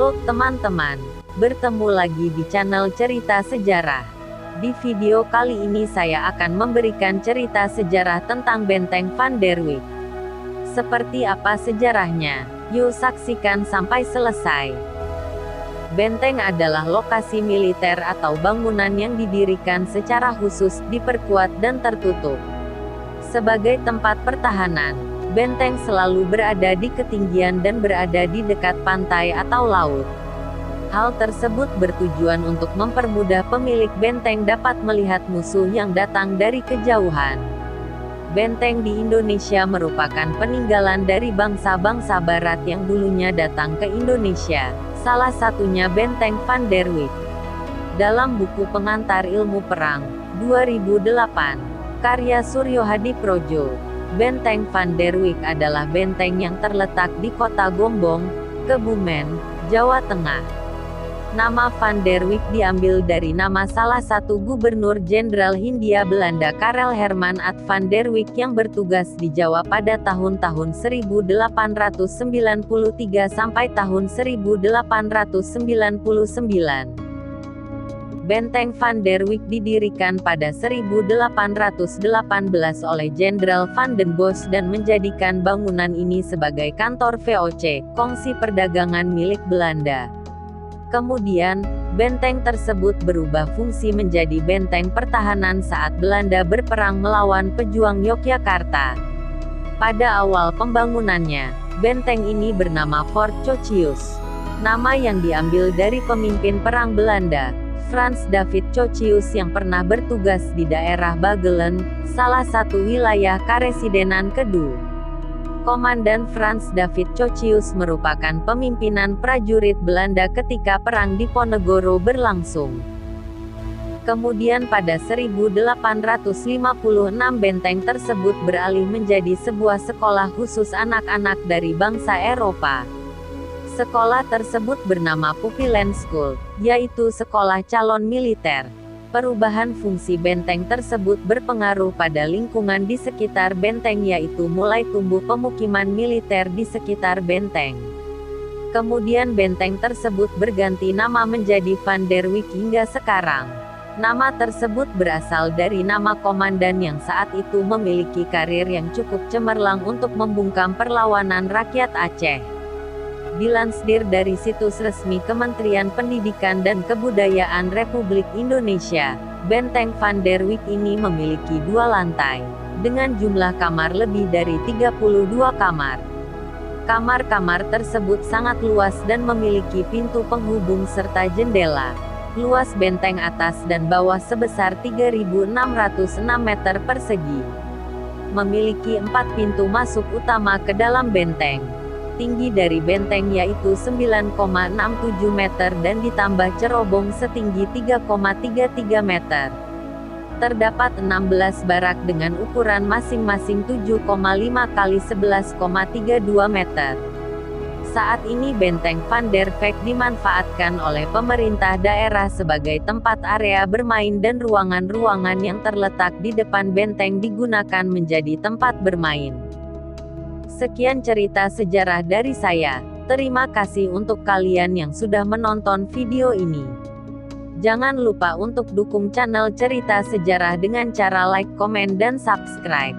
Halo teman-teman, bertemu lagi di channel Cerita Sejarah. Di video kali ini saya akan memberikan cerita sejarah tentang Benteng Van der Wijk. Seperti apa sejarahnya? Yuk saksikan sampai selesai. Benteng adalah lokasi militer atau bangunan yang didirikan secara khusus, diperkuat dan tertutup. Sebagai tempat pertahanan, benteng selalu berada di ketinggian dan berada di dekat pantai atau laut. Hal tersebut bertujuan untuk mempermudah pemilik benteng dapat melihat musuh yang datang dari kejauhan. Benteng di Indonesia merupakan peninggalan dari bangsa-bangsa barat yang dulunya datang ke Indonesia, salah satunya Benteng Van der Wijk. Dalam buku Pengantar Ilmu Perang, 2008, karya Suryo Hadiprojo, Benteng Van der Wijk adalah benteng yang terletak di kota Gombong, Kebumen, Jawa Tengah. Nama Van der Wijk diambil dari nama salah satu gubernur Jenderal Hindia Belanda Karel Herman Ad van der Wijk yang bertugas di Jawa pada tahun-tahun 1893 sampai tahun 1899. Benteng Van der Wijk didirikan pada 1818 oleh Jenderal Van den Bosch dan menjadikan bangunan ini sebagai kantor VOC, Kongsi Perdagangan milik Belanda. Kemudian, benteng tersebut berubah fungsi menjadi benteng pertahanan saat Belanda berperang melawan pejuang Yogyakarta. Pada awal pembangunannya, benteng ini bernama Fort Chochius. Nama yang diambil dari pemimpin perang Belanda, Frans David Chochius yang pernah bertugas di daerah Bagelen, salah satu wilayah Karesidenan Kedu. Komandan Frans David Chochius merupakan pemimpinan prajurit Belanda ketika Perang Diponegoro berlangsung. Kemudian pada 1856 benteng tersebut beralih menjadi sebuah sekolah khusus anak-anak dari bangsa Eropa. Sekolah tersebut bernama Pupillen School, yaitu sekolah calon militer. Perubahan fungsi benteng tersebut berpengaruh pada lingkungan di sekitar benteng, yaitu mulai tumbuh pemukiman militer di sekitar benteng. Kemudian benteng tersebut berganti nama menjadi Van der Wijk hingga sekarang. Nama tersebut berasal dari nama komandan yang saat itu memiliki karir yang cukup cemerlang untuk membungkam perlawanan rakyat Aceh. Dilansir dari situs resmi Kementerian Pendidikan dan Kebudayaan Republik Indonesia, Benteng Van der Wijk ini memiliki 2 lantai, dengan jumlah kamar lebih dari 32 kamar. Kamar-kamar tersebut sangat luas dan memiliki pintu penghubung serta jendela. Luas benteng atas dan bawah sebesar 3.606 meter persegi. Memiliki 4 pintu masuk utama ke dalam benteng. Tinggi dari benteng yaitu 9,67 meter dan ditambah cerobong setinggi 3,33 meter. Terdapat 16 barak dengan ukuran masing-masing 7,5 kali 11,32 meter. Saat ini Benteng Van der Wijk dimanfaatkan oleh pemerintah daerah sebagai tempat area bermain dan ruangan-ruangan yang terletak di depan benteng digunakan menjadi tempat bermain. Sekian cerita sejarah dari saya. Terima kasih untuk kalian yang sudah menonton video ini. Jangan lupa untuk dukung channel Cerita Sejarah dengan cara like, komen, dan subscribe.